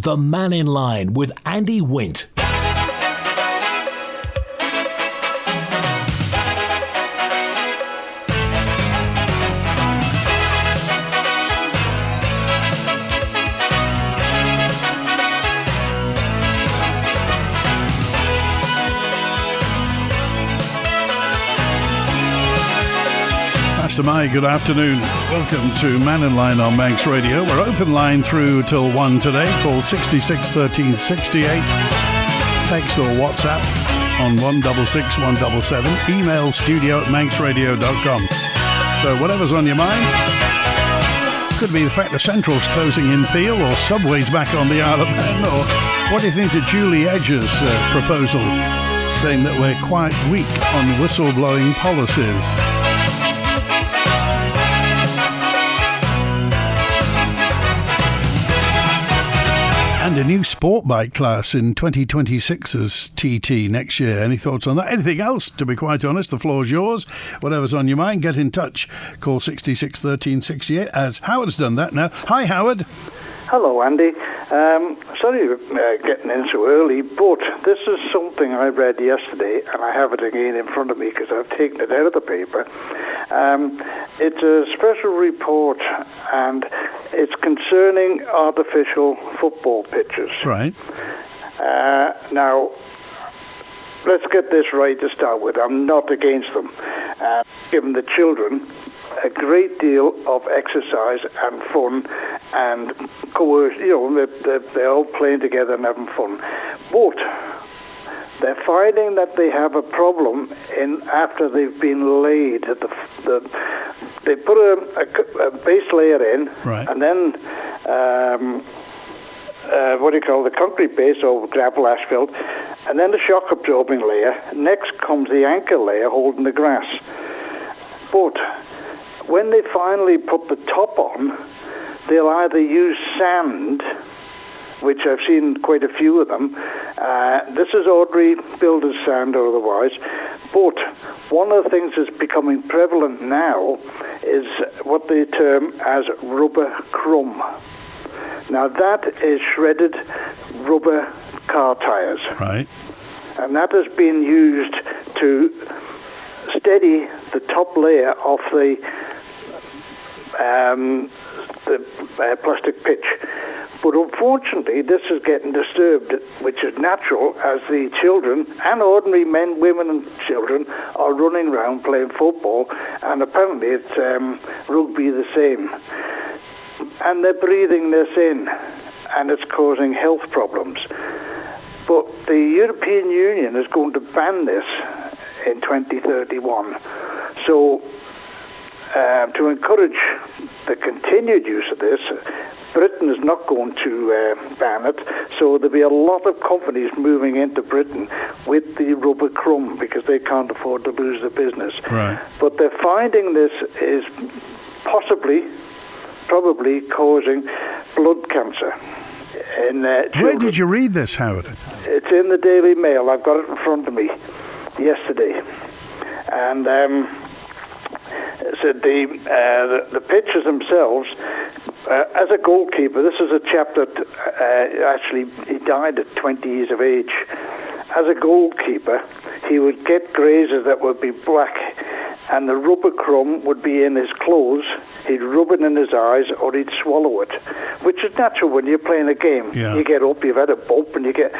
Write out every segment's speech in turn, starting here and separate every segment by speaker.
Speaker 1: The Mannin Line with Andy Wint.
Speaker 2: Good afternoon. Welcome to Mannin Line on Manx Radio. We're open line through till 1 today. Call 66 13 68. Text or WhatsApp on 166 177. Email studio@manxradio.com. So whatever's on your mind. Could be the fact that Central's closing in Peel, or Subway's back on the Isle of Man, or what do you think of Julie Edge's proposal saying that we're quite weak on whistleblowing policies? And a new sport bike class in 2026's TT next year. Any thoughts on that? Anything else? To be quite honest, the floor's yours. Whatever's on your mind, get in touch. Call 66 13 68, as Howard's done that now. Hi, Howard.
Speaker 3: Hello, Andy. Sorry getting in so early, but this is something I read yesterday, and I have it again in front of me because I've taken it out of the paper. It's a special report, and it's concerning artificial football pitches.
Speaker 2: Right.
Speaker 3: Now, let's get this right to start with. I'm not against them. Giving the children a great deal of exercise and fun and coercion. They're all playing together and having fun. But they're finding that they have a problem after they've been laid. They put a base layer in,
Speaker 2: right,
Speaker 3: and then the concrete base or gravel asphalt, and then the shock absorbing layer. Next comes the anchor layer holding the grass. But when they finally put the top on, they'll either use sand, which I've seen quite a few of them. This is ordinary builder's sand or otherwise. But one of the things that's becoming prevalent now is what they term as rubber crumb. Now that is shredded rubber car tires.
Speaker 2: Right.
Speaker 3: And that has been used to steady the top layer of the plastic pitch. But unfortunately, this is getting disturbed, which is natural, as the children and ordinary men, women and children are running around playing football, and apparently it's rugby the same. And they're breathing this in, and it's causing health problems. But the European Union is going to ban this in 2031. So to encourage the continued use of this, Britain is not going to ban it, so there'll be a lot of companies moving into Britain with the rubber crumb because they can't afford to lose their business.
Speaker 2: Right.
Speaker 3: But they're finding this is probably causing blood cancer in children.
Speaker 2: Where did you read this, Howard?
Speaker 3: It's in the Daily Mail. I've got it in front of me yesterday. And so the pictures themselves, as a goalkeeper, this is a chap that actually he died at 20 years of age. As a goalkeeper, he would get grazes that would be black, and the rubber crumb would be in his clothes. He'd rub it in his eyes, or he'd swallow it, which is natural when you're playing a game.
Speaker 2: Yeah.
Speaker 3: You get up, you've had a bump, and you get...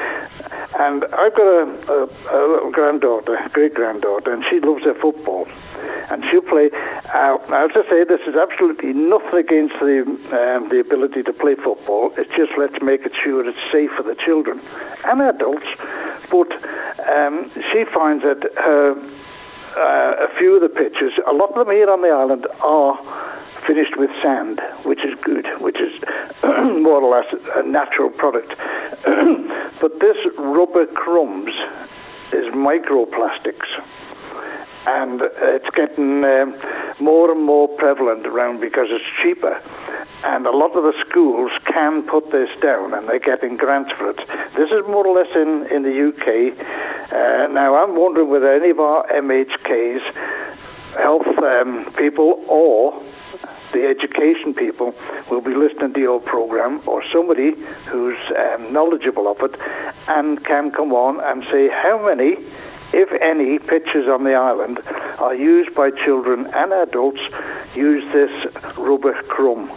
Speaker 3: And I've got a little granddaughter, great-granddaughter, and she loves her football. And she'll play... I'll just say this is absolutely nothing against the ability to play football. It's just let's make it sure it's safe for the children and adults. But she finds that a few of the pitches, a lot of them here on the island, are finished with sand, which is good, which is more or less a natural product. But this rubber crumbs is microplastics, and it's getting more and more prevalent around because it's cheaper. And a lot of the schools can put this down, and they're getting grants for it. This is more or less in the UK. Now, I'm wondering whether any of our MHKs, health people, or the education people will be listening to your program, or somebody who's knowledgeable of it, and can come on and say how many, if any, pitches on the island are used by children and adults use this rubber crumb.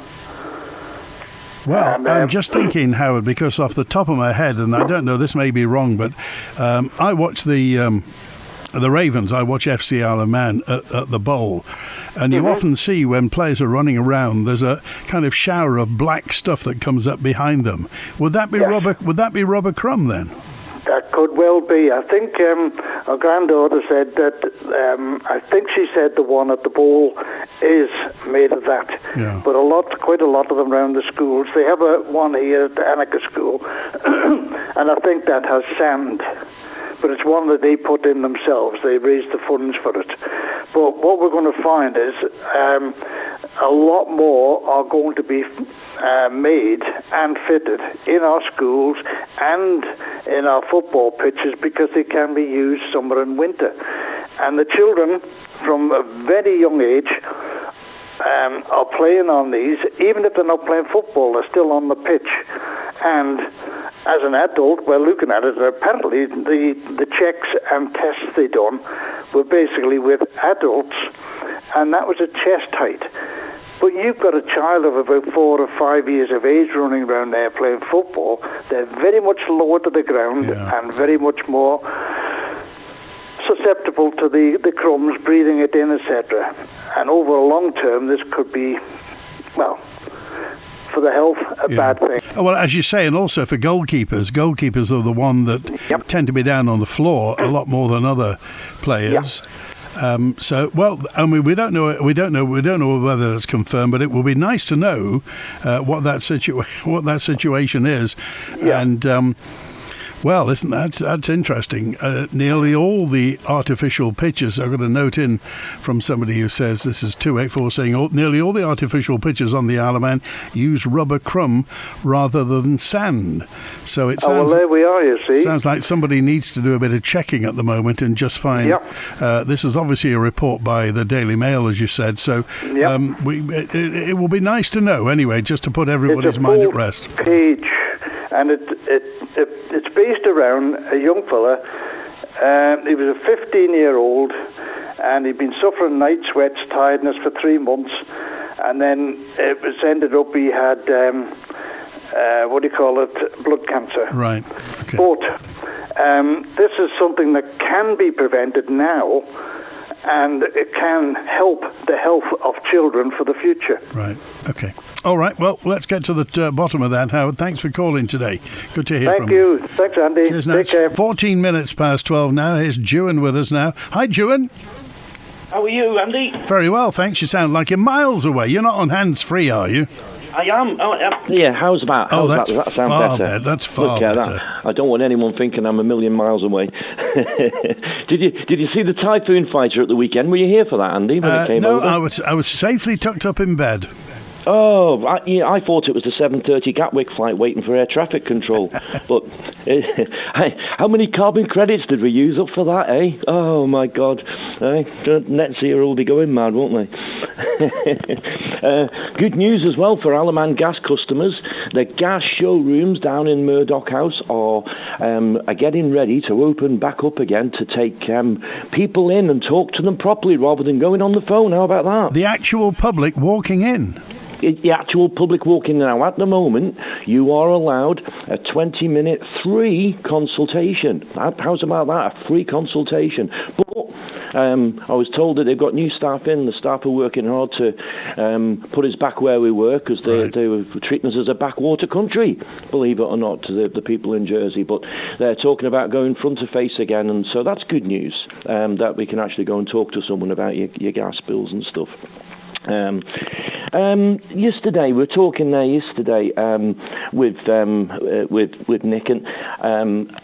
Speaker 2: Well, I'm just thinking, Howard, because off the top of my head, and I don't know, this may be wrong, but I watch the Ravens. I watch FC Isle of Man at the Bowl, and you often see when players are running around, there's a kind of shower of black stuff that comes up behind them. Would that be rubber? Would that be rubber crumb then?
Speaker 3: That could well be. I think our granddaughter said that. I think she said the one at the Bowl is made of that.
Speaker 2: Yeah.
Speaker 3: But quite a lot of them around the schools. They have one here at the Annika School, and I think that has sand. But it's one that they put in themselves. They raised the funds for it. But what we're going to find is a lot more are going to be made and fitted in our schools and in our football pitches, because they can be used summer and winter. And the children from a very young age are playing on these. Even if they're not playing football, they're still on the pitch. And as an adult, we're looking at it, apparently the checks and tests they done were basically with adults, and that was at chest height. But you've got a child of about 4 or 5 years of age running around there playing football. They're very much lower to the ground and very much more susceptible to the crumbs, breathing it in, etc. And over a long term, this could be, well, for the health, a bad thing.
Speaker 2: Oh, well, as you say, and also for goalkeepers are the one that tend to be down on the floor a lot more than other players. So, well, I mean, we don't know whether it's confirmed, but it will be nice to know what that situation is.
Speaker 3: Yeah.
Speaker 2: And well, listen, that's interesting. Nearly all the artificial pitches, I've got a note in from somebody who says, this is 284, saying nearly all the artificial pitches on the Isle of Man use rubber crumb rather than sand. So it sounds,
Speaker 3: well, there we are, you see.
Speaker 2: Sounds like somebody needs to do a bit of checking at the moment and just find. This is obviously a report by the Daily Mail, as you said. So it will be nice to know anyway, just to put everybody's mind at rest.
Speaker 3: Page, and it's based around a young fella. He was a 15-year-old, and he'd been suffering night sweats, tiredness for 3 months, and then it was ended up he had blood cancer.
Speaker 2: Right. Okay.
Speaker 3: But this is something that can be prevented now, and it can help the health of children for the future.
Speaker 2: Right. Okay. All right. Well, let's get to the bottom of that, Howard. Thanks for calling today. Good to hear from you.
Speaker 3: Thank you. Thanks, Andy.
Speaker 2: Cheers. Now,
Speaker 3: Take care.
Speaker 2: 14 minutes past 12 now. Here's Juan with us now. Hi, Juan.
Speaker 4: How are you, Andy?
Speaker 2: Very well, thanks. You sound like you're miles away. You're not on hands-free, are you?
Speaker 4: I am. Yeah, how's about?
Speaker 2: That's
Speaker 4: that? Does that sound
Speaker 2: far
Speaker 4: better?
Speaker 2: That's far better.
Speaker 4: That. I don't want anyone thinking I'm a million miles away. Did you see the Typhoon Fighter at the weekend? Were you here for that, Andy? When it came over?
Speaker 2: I was safely tucked up in bed.
Speaker 4: Oh, I thought it was the 7:30 Gatwick flight waiting for air traffic control. But how many carbon credits did we use up for that, eh? Oh, my God. Net Zero will be going mad, won't they? Good news as well for Isle of Man gas customers. The gas showrooms down in Murdoch House are getting ready to open back up again to take people in and talk to them properly rather than going on the phone. How about that?
Speaker 2: The actual public walking in.
Speaker 4: The actual public walking now. At the moment, you are allowed a 20-minute free consultation. How's about that? A free consultation. But I was told that they've got new staff in. The staff are working hard to put us back where we were, because they were treating us as a backwater country, believe it or not, to the people in Jersey. But they're talking about going front to face again, and so that's good news, that we can actually go and talk to someone about your gas bills and stuff. Yesterday, we were talking there with Nick, and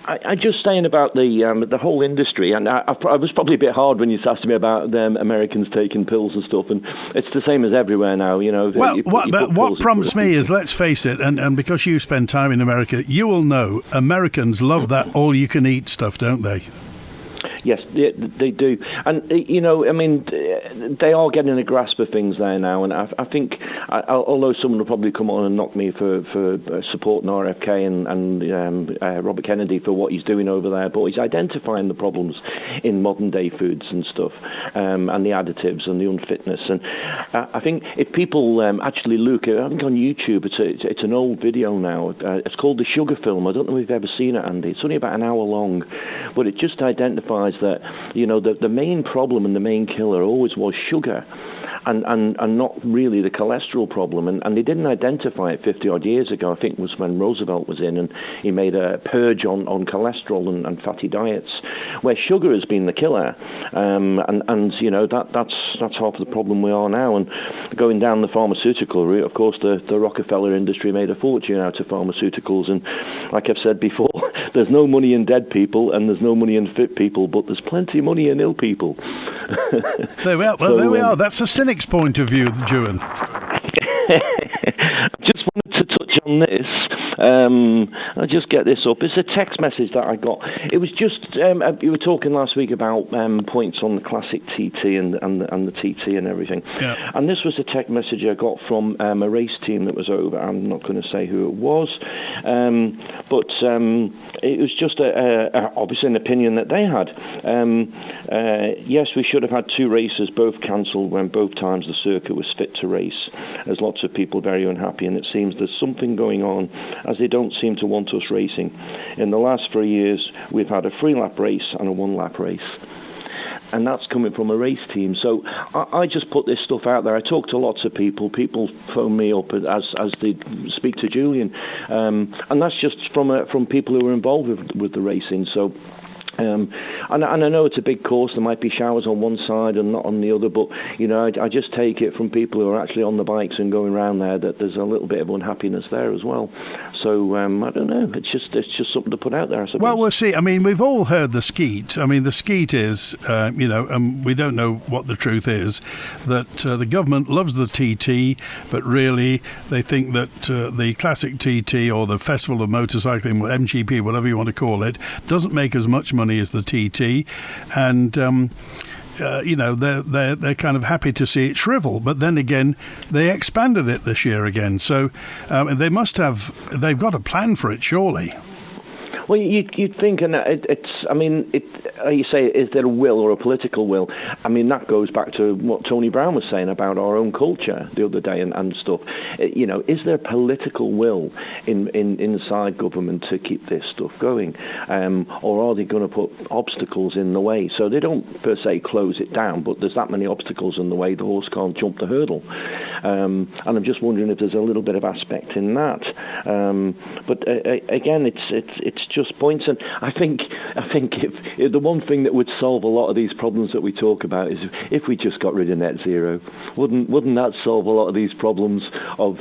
Speaker 4: I just saying about the whole industry, and I was probably a bit hard when you asked me about Americans taking pills and stuff, and it's the same as everywhere now, you know.
Speaker 2: Well, what prompts me is, let's face it, and because you spend time in America, you will know Americans love that all-you-can-eat stuff, don't they?
Speaker 4: Yes, they do. And, you know, I mean, they are getting a grasp of things there now. And I think, although someone will probably come on and knock me for supporting RFK and Robert Kennedy for what he's doing over there, but he's identifying the problems in modern day foods and stuff, and the additives and the unfitness. And I think if people actually look, I think on YouTube, it's an old video now. It's called The Sugar Film. I don't know if you've ever seen it, Andy. It's only about an hour long, but it just identifies that, you know, the main problem and the main killer always was sugar. And not really the cholesterol problem. And they didn't identify it 50-odd years ago. I think it was when Roosevelt was in and he made a purge on cholesterol and fatty diets, where sugar has been the killer. And you know, that's half the problem we are now. And going down the pharmaceutical route, of course, the Rockefeller industry made a fortune out of pharmaceuticals. And like I've said before, there's no money in dead people and there's no money in fit people, but there's plenty of money in ill people.
Speaker 2: There we are. Well, there we are. That's a cynic's point of view, Juan.
Speaker 4: Just wanted to touch on this. I'll just get this up. It's a text message that I got. It was just, you were talking last week about points on the classic TT and the TT and everything. Yeah. And this was a text message I got from a race team that was over. I'm not going to say who it was. But it was just obviously an opinion that they had. Yes, we should have had 2 races, both cancelled when both times the circuit was fit to race. There's lots of people very unhappy, and it seems there's something going on, as they don't seem to want us racing. In the last 3 years, we've had a 3-lap race and a 1-lap race. And that's coming from a race team. So I just put this stuff out there. I talk to lots of people. People phone me up as they speak to Julian. And that's just from people who are involved with the racing. So and I know it's a big course. There might be showers on one side and not on the other, but you know, I just take it from people who are actually on the bikes and going around there that there's a little bit of unhappiness there as well. So I don't know. It's just something to put out there, I suppose.
Speaker 2: Well, we'll see. I mean, we've all heard the skeet. I mean, the skeet is, you know, we don't know what the truth is, that the government loves the TT, but really they think that the classic TT or the Festival of Motorcycling, MGP, whatever you want to call it, doesn't make as much money as the TT, and you know, they're kind of happy to see it shrivel. But then again, they expanded it this year again, so they've got a plan for it, surely.
Speaker 4: Well, you'd think, and you say, is there a will or a political will? I mean, that goes back to what Tony Brown was saying about our own culture the other day and stuff. You know, is there political will inside government to keep this stuff going? Or are they going to put obstacles in the way? So they don't, per se, close it down, but there's that many obstacles in the way, the horse can't jump the hurdle. And I'm just wondering if there's a little bit of aspect in that. But again, it's just points, and I think if the one thing that would solve a lot of these problems that we talk about is if we just got rid of net zero. Wouldn't that solve a lot of these problems of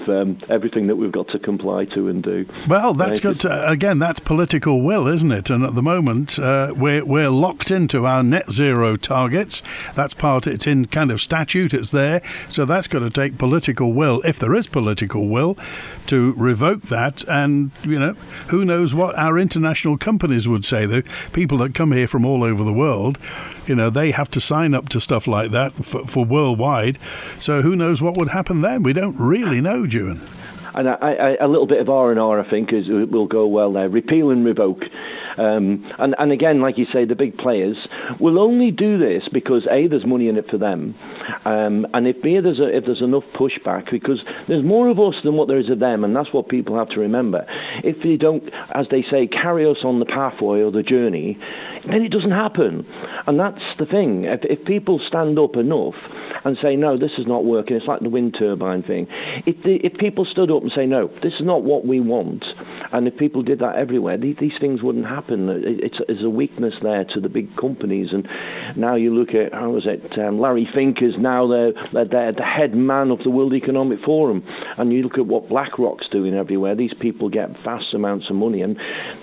Speaker 4: everything that we've got to comply to and do?
Speaker 2: Well, that's that's political will, isn't it? And at the moment, we're locked into our net zero targets. That's it's in kind of statute. It's there, so that's got to take political will, if there is political will, to revoke that. And you know, who knows what our international companies would say. The people that come here from all over the world, you know, they have to sign up to stuff like that for worldwide. So who knows what would happen then? We don't really know, Juan.
Speaker 4: And a little bit of R&R, I think, will go well there. Repeal and revoke. And again, like you say, the big players will only do this because A, there's money in it for them, and if B, if there's enough pushback, because there's more of us than what there is of them, and that's what people have to remember. If they don't, as they say, carry us on the pathway or the journey, then it doesn't happen. And that's the thing. If people stand up enough and say, no, this is not working, it's like the wind turbine thing. If people stood up and say, no, this is not what we want, and if people did that everywhere, these things wouldn't happen. It's a weakness there to the big companies. And now you look at, Larry Fink is now the head man of the World Economic Forum, and you look at what BlackRock's doing everywhere. These people get vast amounts of money, and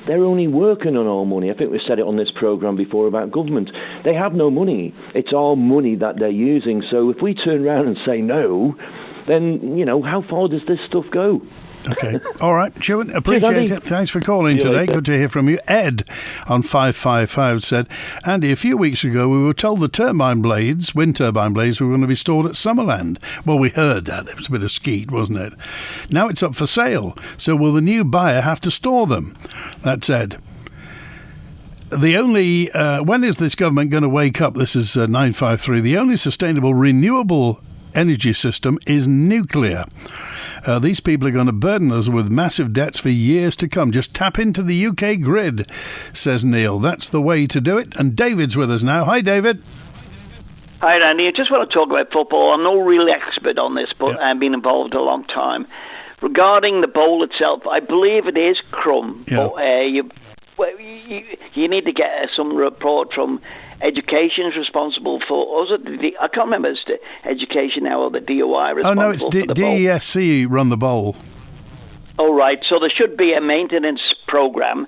Speaker 4: they're only working on our money. I think we said it on this program before about government. They have no money. It's our money that they're using. So if we turn around and say no, then, how far does this stuff go?
Speaker 2: Okay. All right. Chewin, appreciate it. Thanks for calling today. Good to hear from you. Ed on 555 said, Andy, a few weeks ago we were told the wind turbine blades were going to be stored at Summerland. Well, we heard that. It was a bit of skeet, wasn't it? Now it's up for sale. So will the new buyer have to store them? That's Ed. The only, when is this government going to wake up? This is 953. The only sustainable renewable energy system is nuclear. These people are going to burden us with massive debts for years to come. Just tap into the UK grid, says Neil. That's the way to do it. And David's with us now. Hi, David.
Speaker 5: Hi, Andy. I just want to talk about football. I'm no real expert on this, but I've been involved a long time. Regarding the bowl itself, I believe it is crumb.
Speaker 2: Yeah.
Speaker 5: But, you need to get some report from Education is responsible for. I can't remember if it's Education now or the DOI responsible.
Speaker 2: Oh no, it's DESC run the bowl.
Speaker 5: Oh right, so there should be a maintenance program,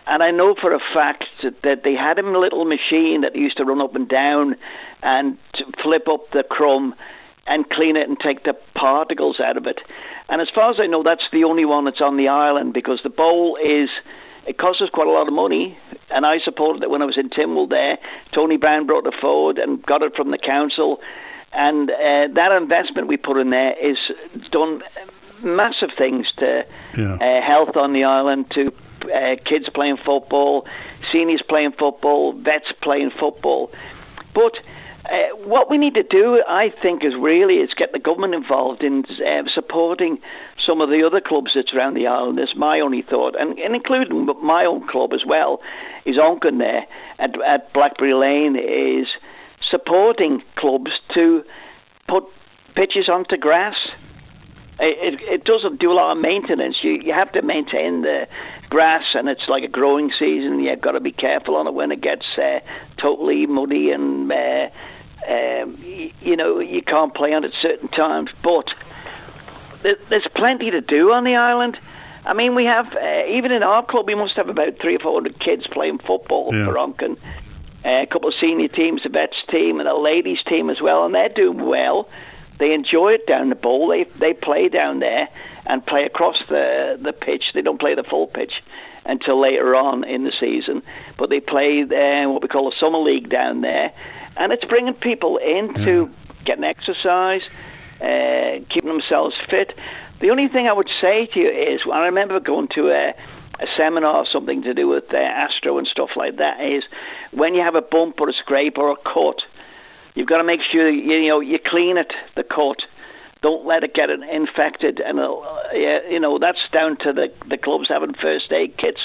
Speaker 5: and I know for a fact that they had a little machine that used to run up and down and to flip up the crumb and clean it and take the particles out of it. And as far as I know, that's the only one that's on the island, because the bowl it costs us quite a lot of money, and I supported it when I was in Tynwald there. Tony Brown brought it forward and got it from the council, and that investment we put in there is done massive things to health on the island, to kids playing football, seniors playing football, vets playing football. But what we need to do, I think, is get the government involved in supporting some of the other clubs that's around the island. That's my only thought, and including my own club as well, is Onken there at Blackberry Lane, is supporting clubs to put pitches onto grass. It doesn't do a lot of maintenance. You have to maintain the grass, and it's like a growing season. You've got to be careful on it when it gets totally muddy, and you can't play on it certain times. But there's plenty to do on the island. I mean, we have, even in our club, we must have about 300 or 400 kids playing football for Onken. A couple of senior teams, a vets team, and a ladies team as well, and they're doing well. They enjoy it down the bowl. They play down there and play across the pitch. They don't play the full pitch until later on in the season, but they play what we call a summer league down there, and it's bringing people in to get an exercise, keeping themselves fit. The only thing I would say to you is, I remember going to a seminar or something to do with Astro and stuff like that, is when you have a bump or a scrape or a cut, you've got to make sure you clean it, the cut. Don't let it get infected, and that's down to the clubs having first aid kits,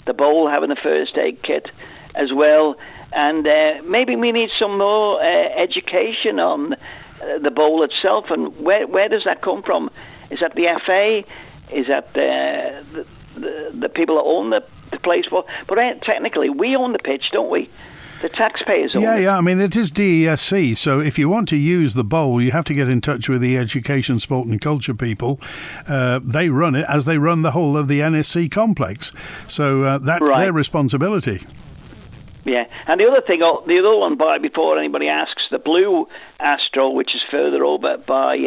Speaker 5: the bowl having a first aid kit as well, and maybe we need some more education on the bowl itself, and where does that come from? Is that the FA? Is that the people that own the place? But technically, we own the pitch, don't we? The taxpayers own it.
Speaker 2: Yeah, I mean, it is DESC, so if you want to use the bowl, you have to get in touch with the Education, Sport and Culture people. They run it as they run the whole of the NSC complex. So that's their responsibility.
Speaker 5: Yeah, and the other one, before anybody asks, the blue Astro, which is further over by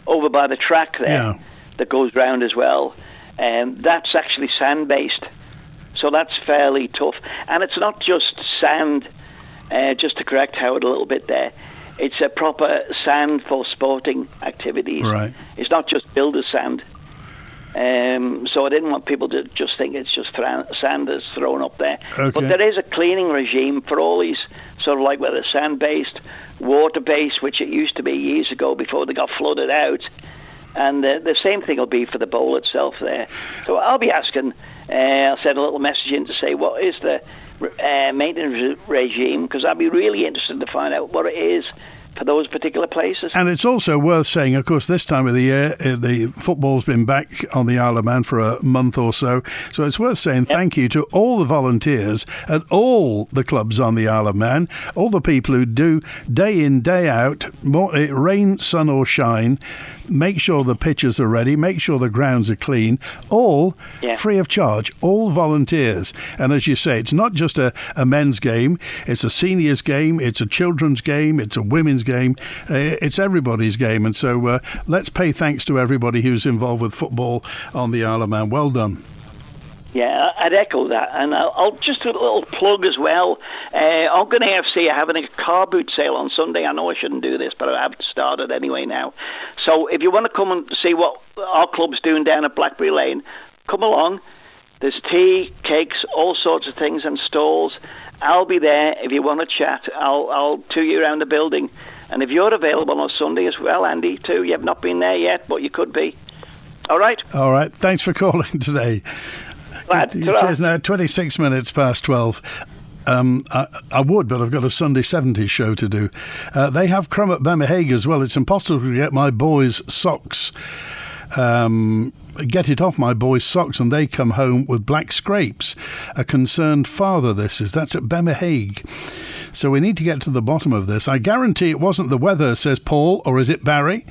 Speaker 5: over by the track there, that goes round as well, that's actually sand-based. So that's fairly tough. And it's not just sand, just to correct Howard a little bit there. It's a proper sand for sporting activities.
Speaker 2: Right.
Speaker 5: It's not just builder's sand. So I didn't want people to just think it's just sand that's thrown up there.
Speaker 2: Okay.
Speaker 5: But there is a cleaning regime for all these, sort of like whether sand-based, water-based, which it used to be years ago before they got flooded out. And the same thing will be for the bowl itself there. So I'll be asking, I'll send a little message in to say, what is the maintenance regime? Because I'd be really interested to find out what it is for those particular places.
Speaker 2: And it's also worth saying, of course, this time of the year, the football's been back on the Isle of Man for a month or so. So it's worth saying thank you to all the volunteers at all the clubs on the Isle of Man, all the people who do day in, day out, rain, sun or shine, make sure the pitches are ready, make sure the grounds are clean, all free of charge, all volunteers. And as you say, it's not just a men's game, it's a seniors game, it's a children's game, it's a women's game, it's everybody's game. And so let's pay thanks to everybody who's involved with football on the Isle of Man. Well done.
Speaker 5: Yeah, I'd echo that, and I'll just a little plug as well. Ogden AFC are having a car boot sale on Sunday. I know I shouldn't do this, but I have started anyway now. So if you want to come and see what our club's doing down at Blackberry Lane, come along. There's tea, cakes, all sorts of things and stalls. I'll be there if you want to chat. I'll tour you around the building. And if you're available on Sunday as well, Andy, too, you have not been there yet, but you could be. All right?
Speaker 2: All right. Thanks for calling today. Cheers now, 26 minutes past 12. I would, but I've got a Sunday 70s show to do. They have crumb at Bemmerhague as well. It's impossible to get my boys' socks. Get it off my boys' socks, and they come home with black scrapes. A concerned father, that's at Bemmerhague. So we need to get to the bottom of this. I guarantee it wasn't the weather, says Paul, or is it Barry?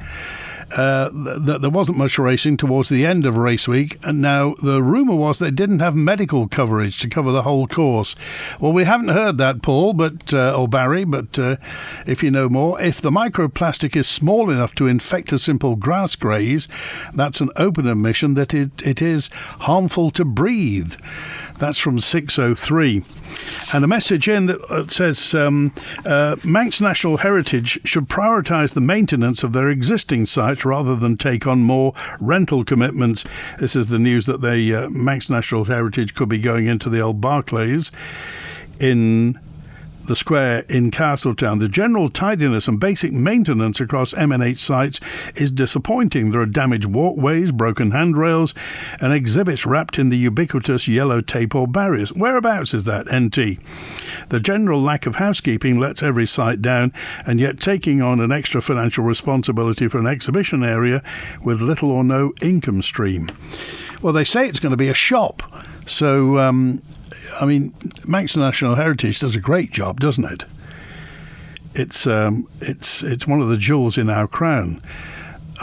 Speaker 2: There wasn't much racing towards the end of race week, and now the rumour was they didn't have medical coverage to cover the whole course. Well, we haven't heard that, Paul, or Barry, but if you know more, if the microplastic is small enough to infect a simple grass graze, that's an open admission that it is harmful to breathe. That's from 603. And a message in that says Manx National Heritage should prioritise the maintenance of their existing sites rather than take on more rental commitments. This is the news that Manx National Heritage could be going into the old Barclays in the square in Castletown. The general tidiness and basic maintenance across M&H sites is disappointing. There are damaged walkways, broken handrails, and exhibits wrapped in the ubiquitous yellow tape or barriers. Whereabouts is that, NT? The general lack of housekeeping lets every site down, and yet taking on an extra financial responsibility for an exhibition area with little or no income stream. Well, they say it's going to be a shop, so Manx National Heritage does a great job, doesn't it? It's one of the jewels in our crown.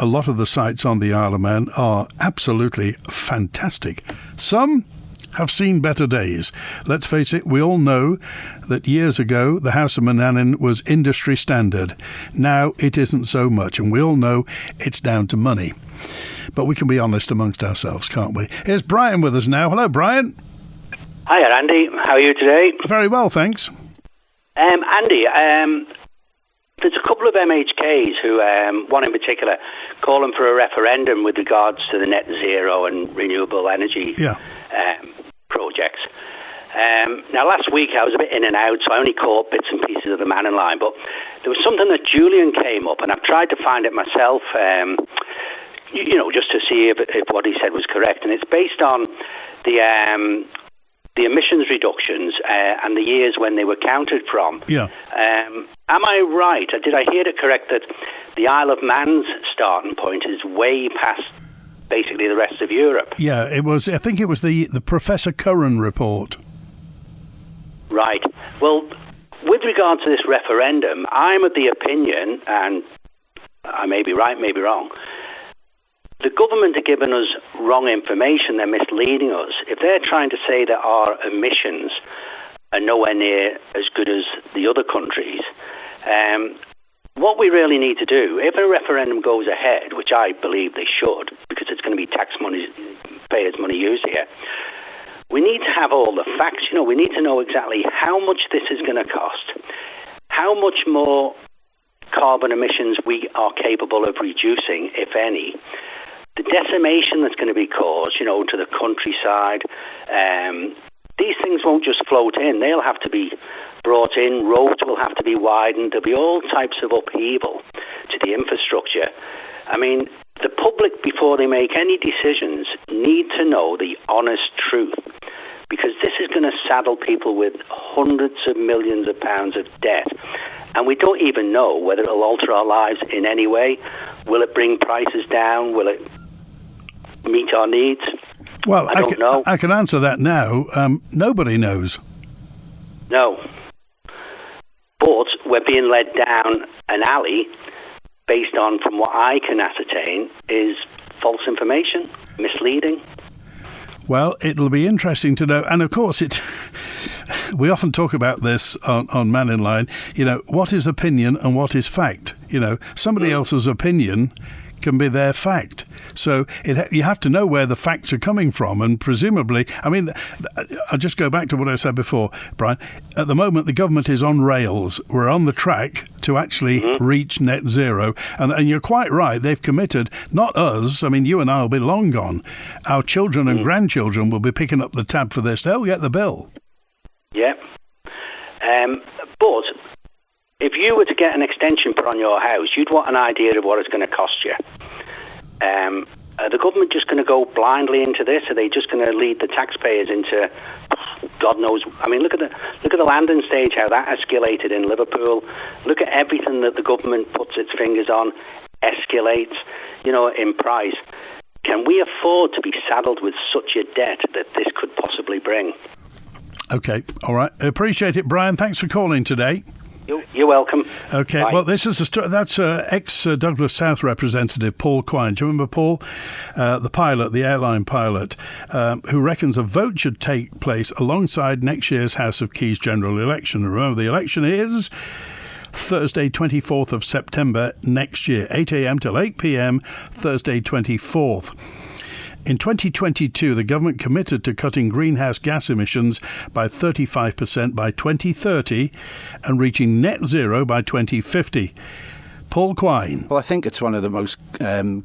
Speaker 2: A lot of the sites on the Isle of Man are absolutely fantastic. Some have seen better days. Let's face it, we all know that years ago the House of Mannin was industry standard. Now it isn't so much, and we all know it's down to money. But we can be honest amongst ourselves, can't we? Here's Brian with us now. Hello, Brian.
Speaker 6: Hiya, Andy. How are you today?
Speaker 2: Very well, thanks.
Speaker 6: Andy, there's a couple of MHKs who, one in particular, calling for a referendum with regards to the net zero and renewable energy projects. Now, last week I was a bit in and out, so I only caught bits and pieces of the Mannin Line, but there was something that Julian came up, and I've tried to find it myself, just to see if what he said was correct, and it's based on the emissions reductions and the years when they were counted from. Yeah. Am I right? Did I hear it correct that the Isle of Man's starting point is way past basically the rest of Europe?
Speaker 2: Yeah, it was. I think it was the Professor Curran report.
Speaker 6: Right. Well, with regard to this referendum, I'm of the opinion, and I may be right, may be wrong, the government are giving us wrong information. They're misleading us. If they're trying to say that our emissions are nowhere near as good as the other countries, what we really need to do, if a referendum goes ahead, which I believe they should, because it's going to be taxpayers' money used here, we need to have all the facts. We need to know exactly how much this is going to cost, how much more carbon emissions we are capable of reducing, if any, the decimation that's going to be caused, to the countryside. These things won't just float in. They'll have to be brought in. Roads will have to be widened. There'll be all types of upheaval to the infrastructure. I mean, the public, before they make any decisions, need to know the honest truth, because this is going to saddle people with hundreds of millions of pounds of debt. And we don't even know whether it'll alter our lives in any way. Will it bring prices down? Will it meet our needs?
Speaker 2: Well,
Speaker 6: I don't know.
Speaker 2: I can answer that now. Nobody knows.
Speaker 6: No. But we're being led down an alley based on, from what I can ascertain, is false information, misleading.
Speaker 2: Well, it'll be interesting to know. And of course, we often talk about this on Mannin Line, what is opinion and what is fact? Somebody else's opinion can be their fact. So you have to know where the facts are coming from, and presumably, I'll just go back to what I said before, Brian. At the moment, the government is on rails. We're on the track to actually reach net zero, and you're quite right. They've committed, not us. You and I will be long gone. Our children and grandchildren will be picking up the tab for this. They'll get the bill.
Speaker 6: Yeah. But if you were to get an extension put on your house, you'd want an idea of what it's going to cost you. Are the government just going to go blindly into this? Are they just going to lead the taxpayers into God knows? Look at the landing stage, how that escalated in Liverpool. Look at everything that the government puts its fingers on, escalates, in price. Can we afford to be saddled with such a debt that this could possibly bring? Okay, all right. Appreciate it, Brian. Thanks for calling today. You're welcome.
Speaker 2: Okay,
Speaker 6: Bye.
Speaker 2: well, this is that's ex-Douglas South representative Paul Quine. Do you remember Paul? The pilot, the airline pilot, who reckons a vote should take place alongside next year's House of Keys general election. Remember, the election is Thursday, 24th of September next year, 8 a.m. till 8 p.m, Thursday, 24th. In 2022, the government committed to cutting greenhouse gas emissions by 35% by 2030 and reaching net zero by 2050. Paul Quine.
Speaker 7: Well, I think it's one of the most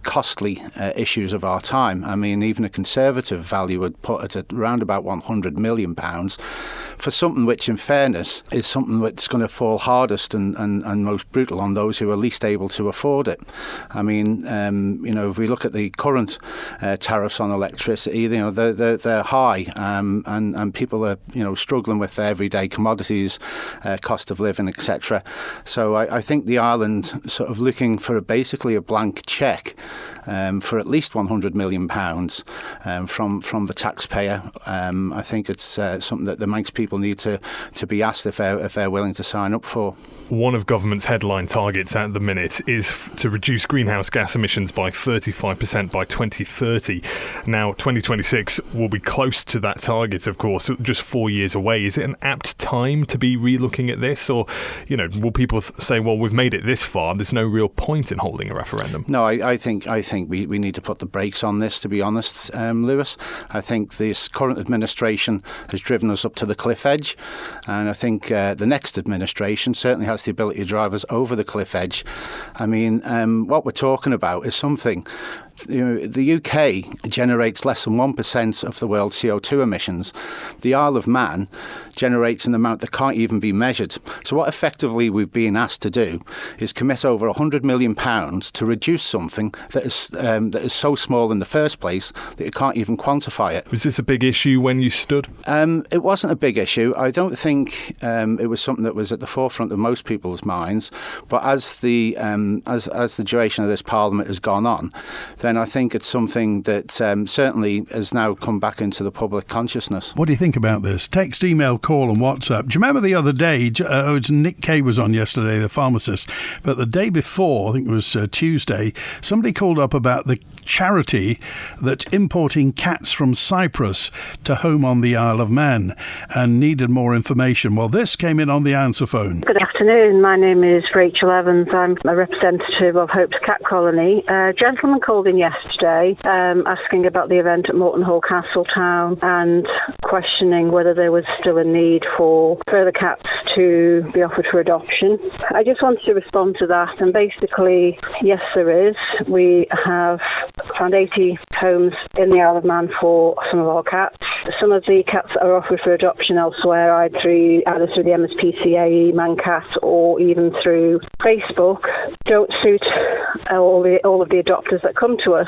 Speaker 7: costly issues of our time. Even a Conservative value would put it at around about £100 million for something which, in fairness, is something that's going to fall hardest and most brutal on those who are least able to afford it. If we look at the current tariffs on electricity, they're high, and people are, struggling with their everyday commodities, cost of living, etc. So I think the island sort of looking for basically a blank cheque for at least £100 million from the taxpayer. I think it's something that the Manx people need to be asked if they're willing to sign up for.
Speaker 8: One of government's headline targets at the minute is to reduce greenhouse gas emissions by 35% by 2030. Now, 2026 will be close to that target, of course, just 4 years away. Is it an apt time to be re-looking at this? Or, will people say, well, we've made it this far, there's no real point in holding a referendum?
Speaker 7: No, I think we need to put the brakes on this, to be honest, Lewis. I think this current administration has driven us up to the cliff edge, and I think the next administration certainly has the ability to drive us over the cliff edge. What we're talking about is something. The UK generates less than 1% of the world's CO2 emissions. The Isle of Man generates an amount that can't even be measured. So what effectively we've been asked to do is commit over £100 million to reduce something that is so small in the first place that you can't even quantify it.
Speaker 8: Was this a big issue when you stood?
Speaker 7: It wasn't a big issue. I don't think it was something that was at the forefront of most people's minds. But as the duration of this Parliament has gone on, then I think it's something that certainly has now come back into the public consciousness.
Speaker 2: What do you think about this? Text, email, call and WhatsApp. Do you remember the other day, Nick Kay was on yesterday, the pharmacist, but the day before, I think it was Tuesday, somebody called up about the charity that's importing cats from Cyprus to home on the Isle of Man and needed more information. Well, this came in on the answer phone.
Speaker 9: Good afternoon. My name is Rachel Evans. I'm a representative of Hope's Cat Colony. A gentleman called in yesterday asking about the event at Moreton Hall, Castletown, and questioning whether there was still a need for further cats to be offered for adoption. I just wanted to respond to that, and basically, yes, there is. We have found 80 homes in the Isle of Man for some of our cats. Some of the cats that are offered for adoption elsewhere, either through the MSPCA, Mancat, or even through Facebook, don't suit all of the adopters that come to us.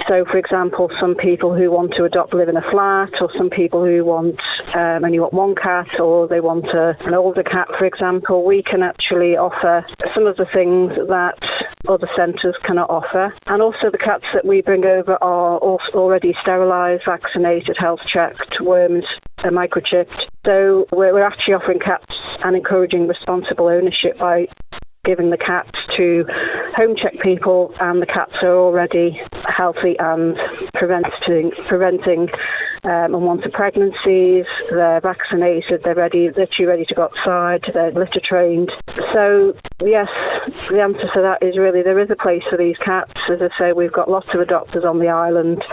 Speaker 9: So, for example, some people who want to adopt live in a flat, or some people who only want one cat, or they want an older cat, for example. We can actually offer some of the things that other centres cannot offer. And also the cats that we bring over are already sterilised, vaccinated, health checked, worms, microchipped. So we're actually offering cats and encouraging responsible ownership by giving the cats to home check people, and the cats are already healthy and preventing unwanted pregnancies. They're vaccinated, they're literally ready to go outside, they're litter trained. So yes, the answer to that is really there is a place for these cats. As I say, we've got lots of adopters on the island.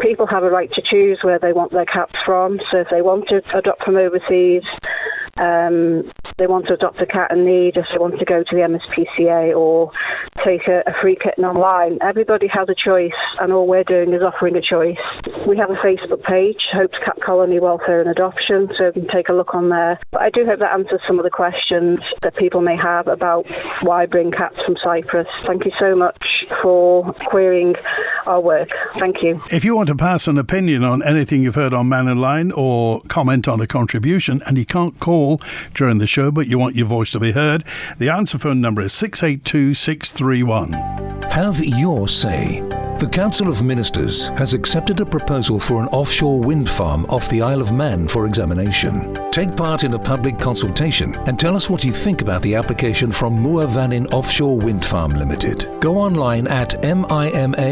Speaker 9: People have a right to choose where they want their cats from. So if they want to adopt from overseas, they want to adopt a cat in need, if they want to go to the MSPCA or take a free kitten online, everybody has a choice, and all we're doing is offering a choice. We have a Facebook page, Hope's Cat Colony Welfare and Adoption, so you can take a look on there. But I do hope that answers some of the questions that people may have about why bring cats from Cyprus. Thank you so much for querying our work. Thank you.
Speaker 2: If you want to pass an opinion on anything you've heard on Mannin Line or comment on a contribution and you can't call during the show but you want your voice to be heard, the answer phone number is 682-631.
Speaker 10: Have your say. The Council of Ministers has accepted a proposal for an offshore wind farm off the Isle of Man for examination. Take part in a public consultation and tell us what you think about the application from Vannin Offshore Wind Farm Limited. Go online at mima.gov.im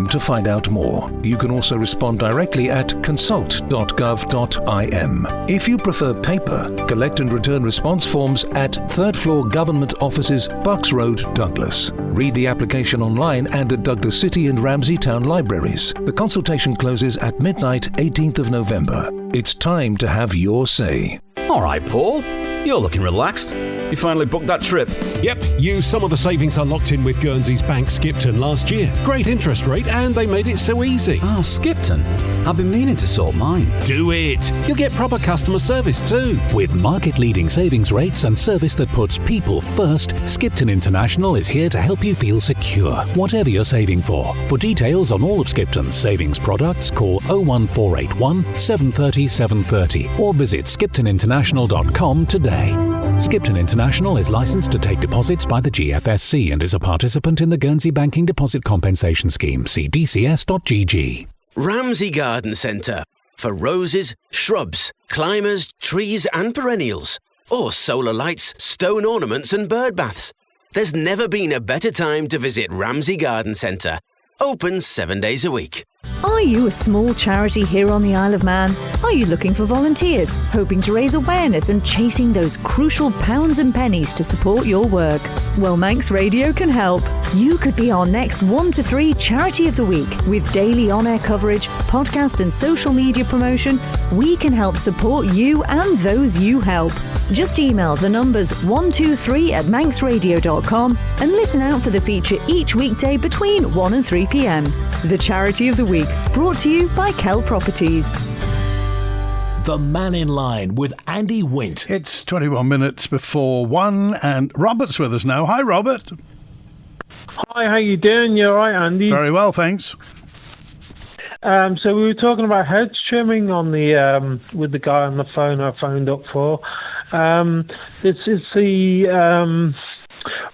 Speaker 10: to find out more. You can also respond directly at consult.gov.im. If you prefer paper, collect and return response forms at 3rd Floor Government Offices, Bucks Road, Douglas. Read the application online and at Douglas City and Ramsey Town Libraries. The consultation closes at midnight, 18th of November. It's time to have your say.
Speaker 11: All right, Paul. You're looking relaxed. You finally booked that trip.
Speaker 12: Yep, used some of the savings I locked in with Guernsey's Bank Skipton last year. Great interest rate, and they made it so easy.
Speaker 11: Oh, Skipton. I've been meaning to sort mine.
Speaker 12: Do it. You'll get proper customer service too. With market-leading savings rates and service that puts people first, Skipton International is here to help you feel secure, whatever you're saving for. For details on all of Skipton's savings products, call 01481 730 730 or visit skiptoninternational.com today. Skipton International is licensed to take deposits by the GFSC and is a participant in the Guernsey Banking Deposit Compensation Scheme. See dcs.gg.
Speaker 13: Ramsey Garden Centre. For roses, shrubs, climbers, trees and perennials. Or solar lights, stone ornaments and bird baths. There's never been a better time to visit Ramsey Garden Centre. Open 7 days a week.
Speaker 14: Are you a small charity here on the Isle of Man? Are you looking for volunteers, hoping to raise awareness and chasing those crucial pounds and pennies to support your work? Well, Manx Radio can help. You could be our next 1 to 3 Charity of the Week. With daily on-air coverage, podcast and social media promotion, we can help support you and those you help. Just email the numbers 123@manxradio.com and listen out for the feature each weekday between 1 and 3 p.m. The Charity of the Week, brought to you by Kell Properties.
Speaker 1: The Mannin Line with Andy Wint.
Speaker 2: It's 21 minutes before 1 and Robert's with us now. Hi, Robert.
Speaker 15: Hi, how you doing? You all right, Andy?
Speaker 2: Very well, thanks.
Speaker 15: So we were talking about hedge trimming on the with the guy on the phone I phoned up for. It's the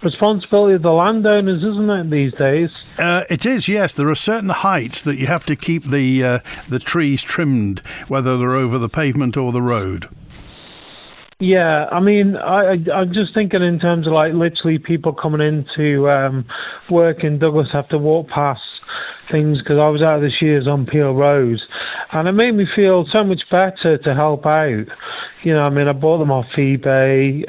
Speaker 15: responsibility of the landowners, isn't it, these days?
Speaker 2: It is, yes. There are certain heights that you have to keep the trees trimmed, whether they're over the pavement or the road.
Speaker 15: Yeah, I mean, I'm just thinking in terms of like literally people coming into work in Douglas have to walk past things, because I was out this year's on Peel Road, and it made me feel so much better to help out. You know, I mean, I bought them off eBay,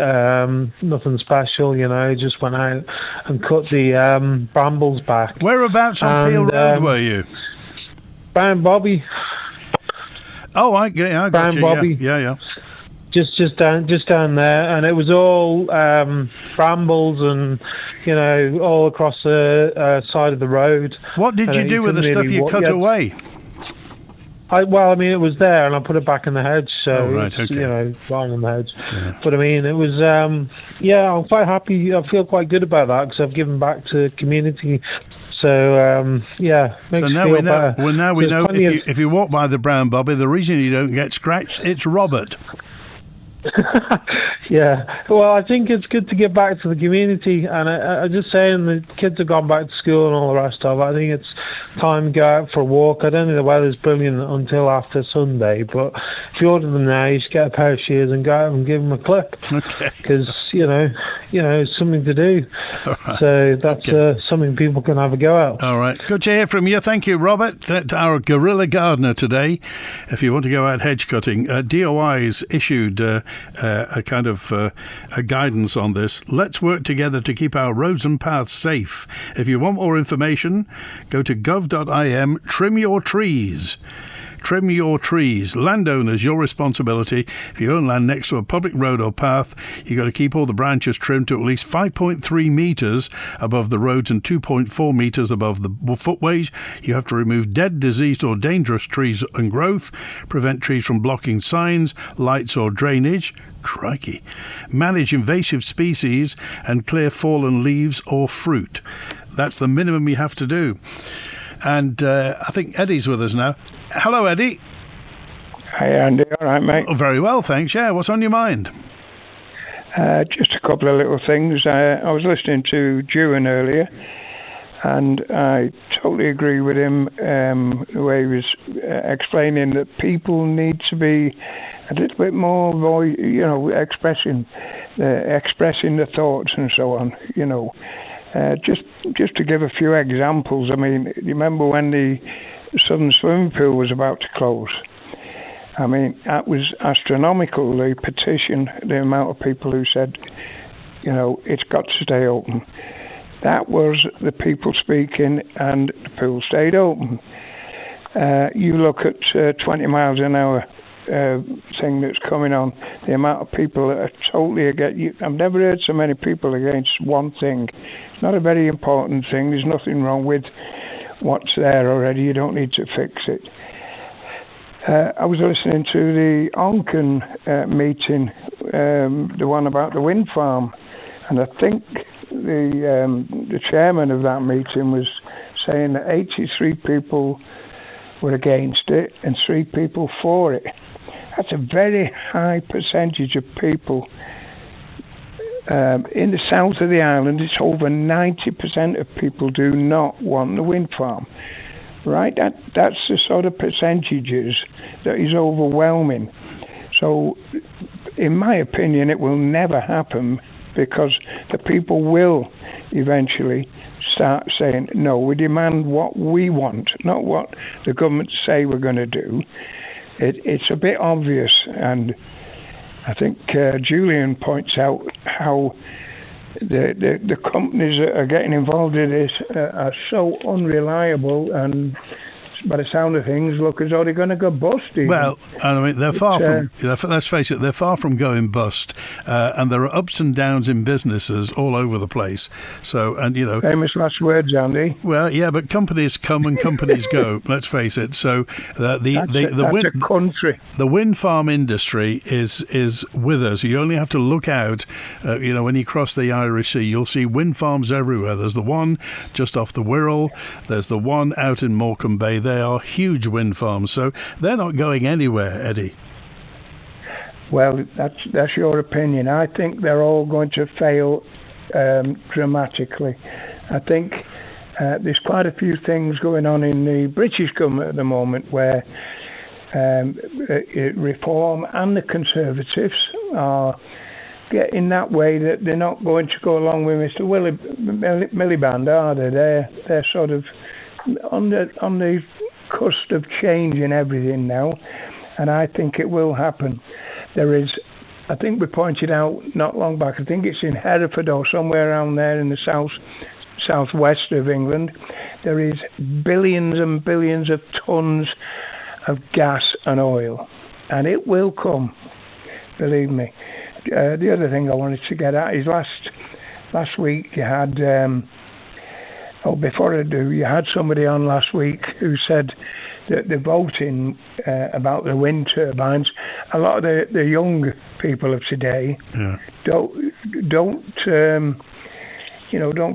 Speaker 15: nothing special, you know, just went out and cut the brambles back.
Speaker 2: Whereabouts on Peel Road were you?
Speaker 15: Brown Bobby.
Speaker 2: Oh, I got
Speaker 15: Brown
Speaker 2: you.
Speaker 15: Bobby.
Speaker 2: Yeah.
Speaker 15: Just down there, and it was all brambles and, you know, all across the side of the road.
Speaker 2: What did you do with the stuff you cut away?
Speaker 15: It was there, and I put it back in the hedge, so
Speaker 2: right, okay.
Speaker 15: You know, right in the hedge. Yeah. But I mean, it was, I'm quite happy. I feel quite good about that because I've given back to the community. So makes me feel better.
Speaker 2: Well, now we know if you walk by the Brown Bobby, the reason you don't get scratched, it's Robert.
Speaker 15: Yeah, well, I think it's good to get back to the community, and I just saying the kids have gone back to school and all the rest of it. I think it's time to go out for a walk. I don't think the weather's brilliant until after Sunday, but if you order them now, you just get a pair of shears and go out and give them a clip.
Speaker 2: Okay.
Speaker 15: Because, you know, something to do.
Speaker 2: Right.
Speaker 15: So that's something people can have a go at.
Speaker 2: All right. Good to hear from you. Thank you, Robert. Our guerrilla gardener today. If you want to go out hedge cutting, DOI's issued a kind of a guidance on this. Let's work together to keep our roads and paths safe. If you want more information, go to gov.im, trim your trees. Trim your trees. Landowners, your responsibility. If you own land next to a public road or path, you've got to keep all the branches trimmed to at least 5.3 metres above the roads and 2.4 metres above the footways. You have to remove dead, diseased or dangerous trees and growth, prevent trees from blocking signs, lights or drainage. Crikey. Manage invasive species and clear fallen leaves or fruit. That's the minimum you have to do. And I think Eddie's with us now. Hello, Eddie.
Speaker 16: Hi, Andy. All right, mate?
Speaker 2: Oh, very well, thanks. Yeah, what's on your mind?
Speaker 16: Just a couple of little things. I was listening to Dewan earlier, and I totally agree with him the way he was explaining that people need to be a little bit more, expressing their thoughts and so on, Just to give a few examples, I mean, you remember when the Southern Swimming Pool was about to close? I mean, that was astronomical, the petition, the amount of people who said, it's got to stay open. That was the people speaking, and the pool stayed open. You look at 20 miles an hour thing that's coming on, the amount of people that are totally against. I've never heard so many people against one thing. It's not a very important thing. There's nothing wrong with what's there already. You don't need to fix it. I was listening to the Onken meeting, the one about the wind farm, and I think the chairman of that meeting was saying that 83 people were against it and 3 people for it. That's a very high percentage of people. In the south of the island, it's over 90% of people do not want the wind farm. Right? That's the sort of percentages that is overwhelming. So, in my opinion, it will never happen because the people will eventually start saying, no, we demand what we want, not what the government say we're going to do. It's a bit obvious, and I think Julian points out how the companies that are getting involved in this are so unreliable, and by the sound of things, look as though they're going to go bust. Even. Well,
Speaker 2: I mean, they're far from. Let's face it, they're far from going bust, and there are ups and downs in businesses all over the place. So, and
Speaker 16: famous last words, Andy.
Speaker 2: Well, yeah, but companies come and companies go. Let's face it. So, the wind farm industry is with us. You only have to look out. When you cross the Irish Sea, you'll see wind farms everywhere. There's the one just off the Wirral. There's the one out in Morecambe Bay. They are huge wind farms, so they're not going anywhere, Eddie.
Speaker 16: Well, that's your opinion. I think they're all going to fail dramatically. I think there's quite a few things going on in the British government at the moment where Reform and the Conservatives are getting that way that they're not going to go along with Mr. Miliband, are they? They're sort of on the cusp of changing everything now, and I think it will happen. There is, I think we pointed out not long back, I think it's in Hereford or somewhere around there in the southwest of England, there is billions and billions of tons of gas and oil, and it will come, believe me. The other thing I wanted to get at is last week you had before I do, you had somebody on last week who said that the voting about the wind turbines, a lot of the young people of today don't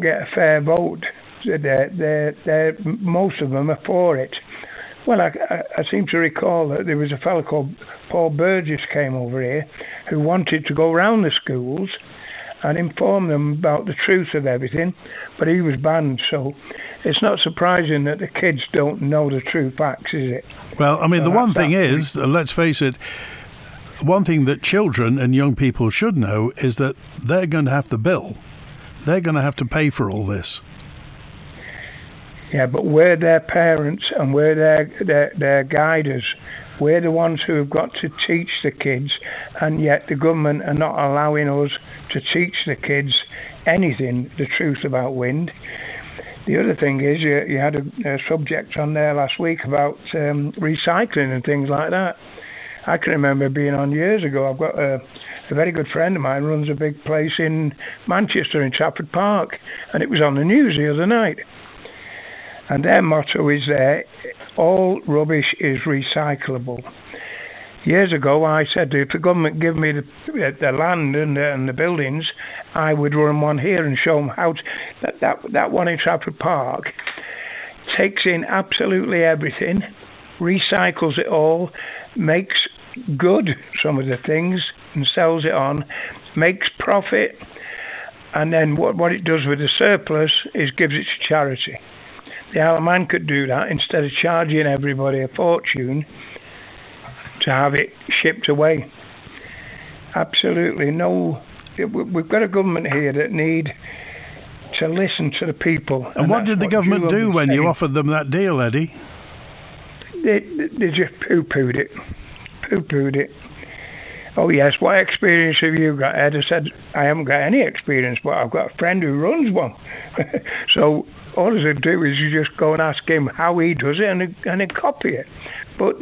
Speaker 16: get a fair vote. They're most of them are for it. Well, I seem to recall that there was a fellow called Paul Burgess came over here who wanted to go around the schools and inform them about the truth of everything, but he was banned, so it's not surprising that the kids don't know the true facts, is it?
Speaker 2: Well, I mean, the one thing is, let's face it, one thing that children and young people should know is that they're going to have the bill. They're going to have to pay for all this.
Speaker 16: Yeah, but we're their parents and we're their guiders. We're the ones who have got to teach the kids, and yet the government are not allowing us to teach the kids anything, the truth about wind. The other thing is, you had a subject on there last week about recycling and things like that. I can remember being on years ago. I've got a very good friend of mine runs a big place in Manchester in Trafford Park, and it was on the news the other night. And their motto is there, all rubbish is recyclable. Years ago, I said, if the government give me the land and the buildings, I would run one here and show them how that one in Trafford Park takes in absolutely everything, recycles it all, makes good some of the things and sells it on, makes profit, and then what it does with the surplus is gives it to charity. The Isle of Man could do that instead of charging everybody a fortune to have it shipped away. Absolutely no. We've got a government here that need to listen to the people.
Speaker 2: And what did the government do when you offered them that deal, Eddie?
Speaker 16: They just poo-pooed it. Oh yes, what experience have you got, Ed? I said, I haven't got any experience, but I've got a friend who runs one. So all I do is you just go and ask him how he does it and then copy it. But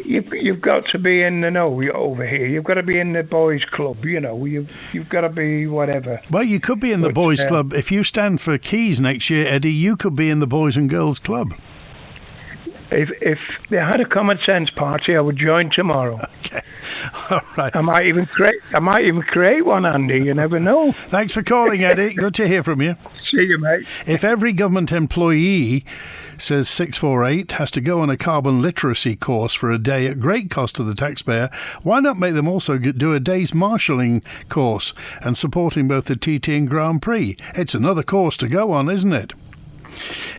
Speaker 16: you've got to be in the know over here. You've got to be in the boys' club, you know. You've got to be whatever.
Speaker 2: Well, you could be in the boys' club. If you stand for Keys next year, Eddie, you could be in the boys and girls club.
Speaker 16: If they had a common sense party, I would join tomorrow.
Speaker 2: Okay, all right.
Speaker 16: I might even create one, Andy. You never know.
Speaker 2: Thanks for calling, Eddie. Good to hear from you.
Speaker 16: See you, mate.
Speaker 2: If every government employee, says 648, has to go on a carbon literacy course for a day at great cost to the taxpayer, why not make them also do a day's marshalling course and supporting both the TT and Grand Prix? It's another course to go on, isn't it?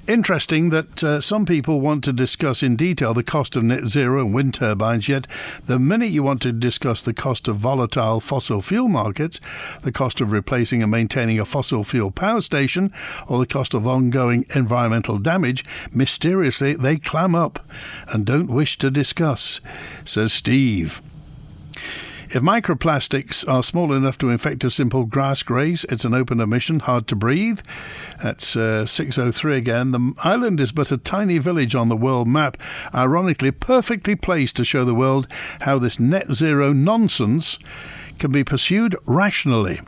Speaker 2: Interesting that some people want to discuss in detail the cost of net zero and wind turbines, yet the minute you want to discuss the cost of volatile fossil fuel markets, the cost of replacing and maintaining a fossil fuel power station, or the cost of ongoing environmental damage, mysteriously they clam up and don't wish to discuss, says Steve. If microplastics are small enough to infect a simple grass graze, it's an open emission, hard to breathe. That's 603 again. The island is but a tiny village on the world map, ironically perfectly placed to show the world how this net zero nonsense can be pursued rationally,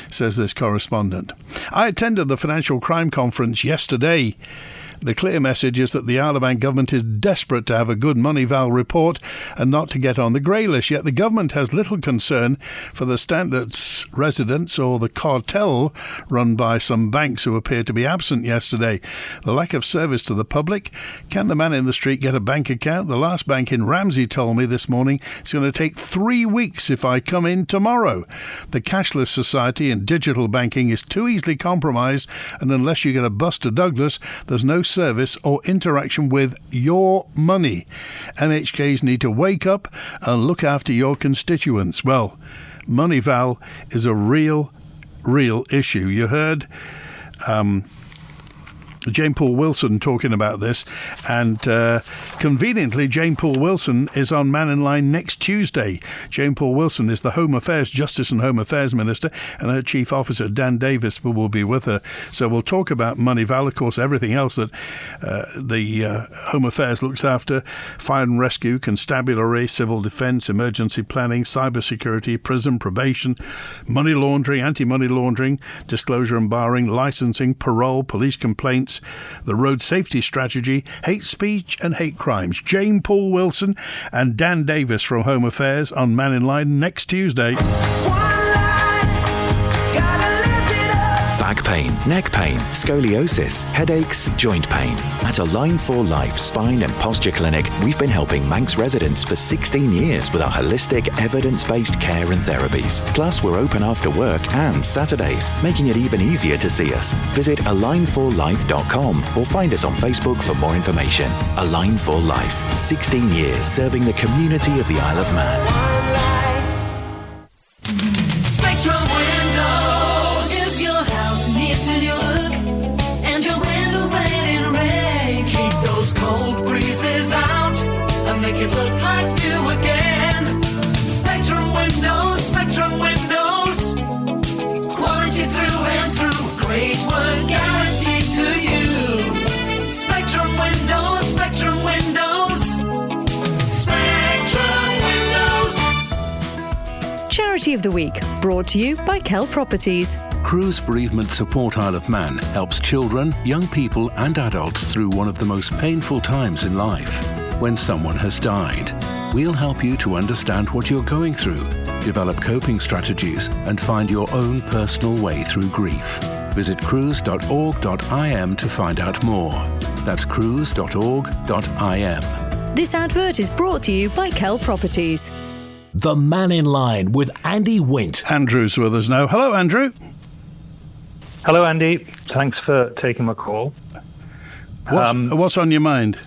Speaker 2: says this correspondent. I attended the Financial Crime Conference yesterday. The clear message is that the Isle of Man government is desperate to have a good money val report and not to get on the grey list, yet the government has little concern for the Standards residents or the cartel run by some banks who appear to be absent yesterday. The lack of service to the public. Can the man in the street get a bank account? The last bank in Ramsey told me this morning it's going to take 3 weeks if I come in tomorrow. The cashless society and digital banking is too easily compromised, and unless you get a bus to Douglas, there's no service or interaction with your money. MHKs need to wake up and look after your constituents. Well, money val is a real issue. You heard Jane Paul Wilson talking about this, and conveniently Jane Paul Wilson is on Mannin Line next Tuesday. Jane Paul Wilson is the Home Affairs, Justice and Home Affairs Minister, and her Chief Officer Dan Davis will be with her. So we'll talk about money val, of course, everything else that the Home Affairs looks after: fire and rescue, constabulary, civil defence, emergency planning, cyber security, prison, probation, money laundering, anti-money laundering, disclosure and barring, licensing, parole, police complaints, the road safety strategy, hate speech and hate crimes. Jane Paul Wilson and Dan Davis from Home Affairs on Mannin Line next Tuesday.
Speaker 17: Back pain, neck pain, scoliosis, headaches, joint pain. At Align for Life Spine and Posture Clinic, we've been helping Manx residents for 16 years with our holistic, evidence-based care and therapies. Plus, we're open after work and Saturdays, making it even easier to see us. Visit alignforlife.com or find us on Facebook for more information. Align for Life, 16 years serving the community of the Isle of Man.
Speaker 18: edges out and make it look like new again. Spectrum Windows, Spectrum Windows. Quality through and through. Great work guaranteed to you. Spectrum Windows, Spectrum Windows. Spectrum Windows.
Speaker 14: Charity of the Week, brought to you by Kell Properties.
Speaker 10: Cruse Bereavement Support Isle of Man helps children, young people and adults through one of the most painful times in life, when someone has died. We'll help you to understand what you're going through, develop coping strategies and find your own personal way through grief. Visit cruse.org.im to find out more. That's cruse.org.im.
Speaker 14: This advert is brought to you by Kell Properties.
Speaker 1: The Mannin Line with Andy Wint.
Speaker 2: Andrew's with us now. Hello, Andrew.
Speaker 19: Hello, Andy. Thanks for taking my call.
Speaker 2: What's on your mind?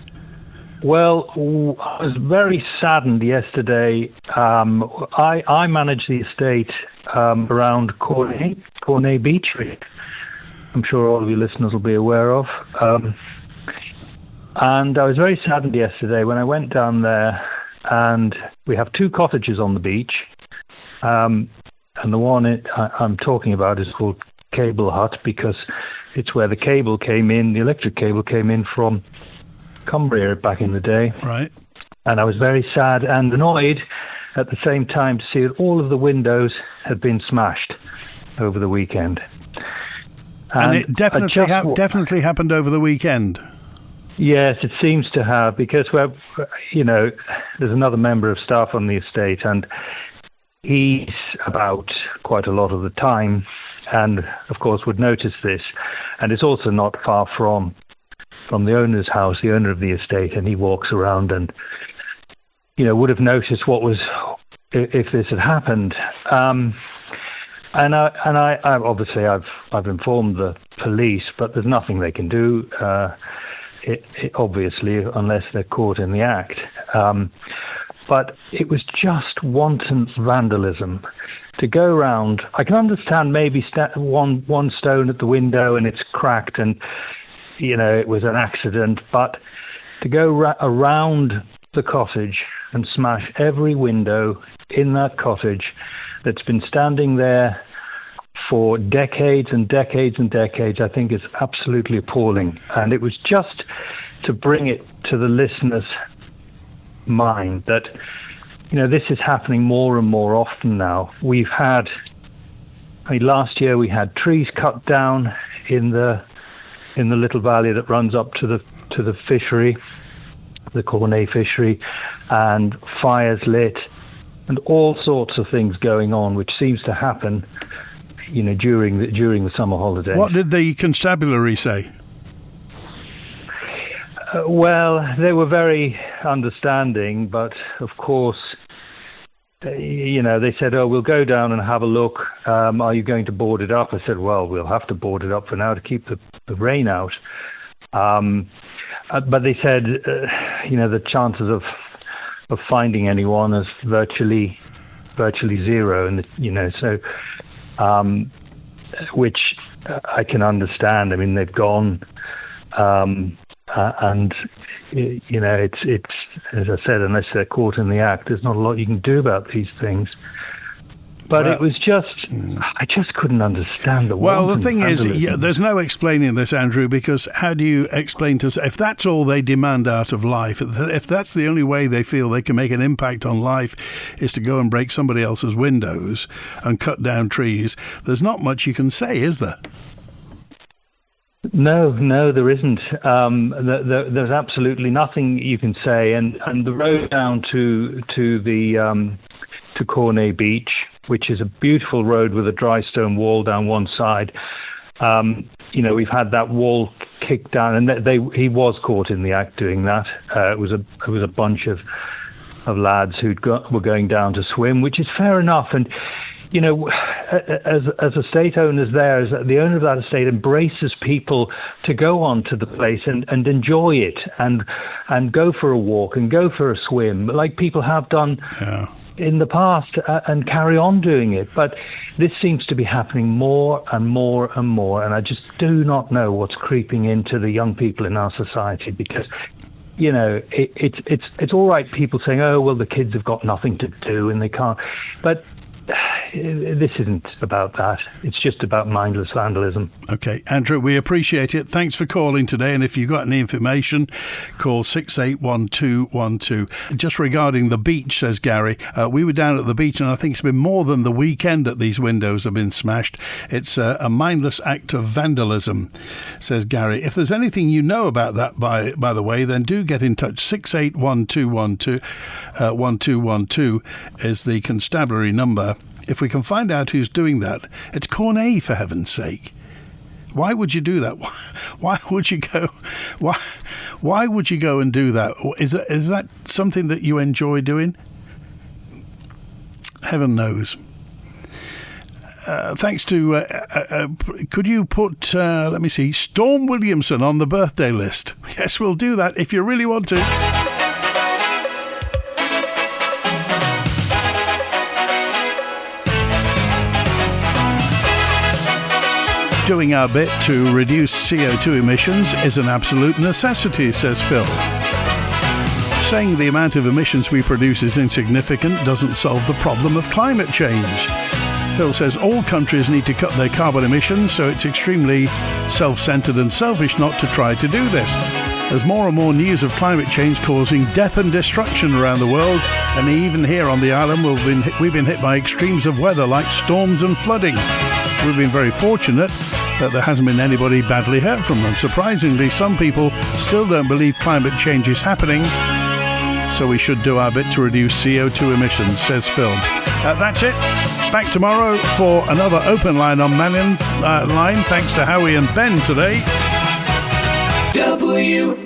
Speaker 19: Well, I was very saddened yesterday. I manage the estate around Cornaa Beach, I'm sure all of your listeners will be aware of. And I was very saddened yesterday when I went down there, and we have 2 cottages on the beach. And the one I'm talking about is called Cable Hut, because it's where the cable came in, the electric cable came in from Cumbria back in the day.
Speaker 2: Right.
Speaker 19: And I was very sad and annoyed at the same time to see that all of the windows had been smashed over the weekend.
Speaker 2: And it definitely happened over the weekend.
Speaker 19: Yes, it seems to have, because there's another member of staff on the estate, and he's about quite a lot of the time, and of course would notice this. And it's also not far from the owner's house, the owner of the estate, and he walks around and would have noticed what was if this had happened. And I obviously I've informed the police, but there's nothing they can do. Obviously, unless they're caught in the act. But it was just wanton vandalism. To go round, I can understand maybe one stone at the window and it's cracked and, it was an accident. But to go around the cottage and smash every window in that cottage that's been standing there for decades and decades and decades, I think is absolutely appalling. And it was just to bring it to the listener's mind that, this is happening more and more often now. We've had, last year we had trees cut down in the little valley that runs up to the fishery, the Cornaa fishery, and fires lit, and all sorts of things going on, which seems to happen during the summer holidays.
Speaker 2: What did the constabulary say?
Speaker 19: Well, they were very understanding, but of course, they said, "Oh, we'll go down and have a look. Are you going to board it up?" I said, "Well, we'll have to board it up for now to keep the rain out." But they said, the chances of finding anyone is virtually zero, and so. Which I can understand. I mean, they've gone, and it's as I said, unless they're caught in the act, there's not a lot you can do about these things. But it was I just couldn't understand the.
Speaker 2: Well, the thing is, there's no explaining this, Andrew, because how do you explain to us if that's all they demand out of life? If that's the only way they feel they can make an impact on life is to go and break somebody else's windows and cut down trees, there's not much you can say, is there?
Speaker 19: No, there isn't. There's absolutely nothing you can say, and the road down to Cornaa Beach, which is a beautiful road with a dry stone wall down one side. We've had that wall kicked down, and he was caught in the act doing that. It was a bunch of lads who were going down to swim, which is fair enough. And as estate owners there, the owner of that estate embraces people to go onto the place and enjoy it and go for a walk and go for a swim, like people have done.
Speaker 2: Yeah.
Speaker 19: In the past, and carry on doing it. But this seems to be happening more and more and more, and I just do not know what's creeping into the young people in our society, because it's all right. People saying, "Oh, well, the kids have got nothing to do and they can't," but this isn't about that. It's just about mindless vandalism.
Speaker 2: Okay, Andrew, we appreciate it. Thanks for calling today. And if you've got any information, call 681212. Just regarding the beach, says Gary, we were down at the beach and I think it's been more than the weekend that these windows have been smashed. It's a mindless act of vandalism, says Gary. If there's anything you know about that, by the way, then do get in touch. 681212 1212 is the constabulary number. If we can find out who's doing that, it's Cornaa, for heaven's sake. Why would you do that? Why would you go? Why would you go and do that? Is that something that you enjoy doing? Heaven knows. Thanks to, could you put, let me see, Storm Williamson on the birthday list? Yes, we'll do that if you really want to. Doing our bit to reduce CO2 emissions is an absolute necessity, says Phil. Saying the amount of emissions we produce is insignificant doesn't solve the problem of climate change. Phil says all countries need to cut their carbon emissions, so it's extremely self-centred and selfish not to try to do this. There's more and more news of climate change causing death and destruction around the world, and even here on the island we've been hit by extremes of weather like storms and flooding. We've been very fortunate that there hasn't been anybody badly hurt from them. Surprisingly, some people still don't believe climate change is happening, so we should do our bit to reduce CO2 emissions, says Phil. That's it. Back tomorrow for another open line on Mannin Line. Thanks to Howie and Ben today.
Speaker 18: WINT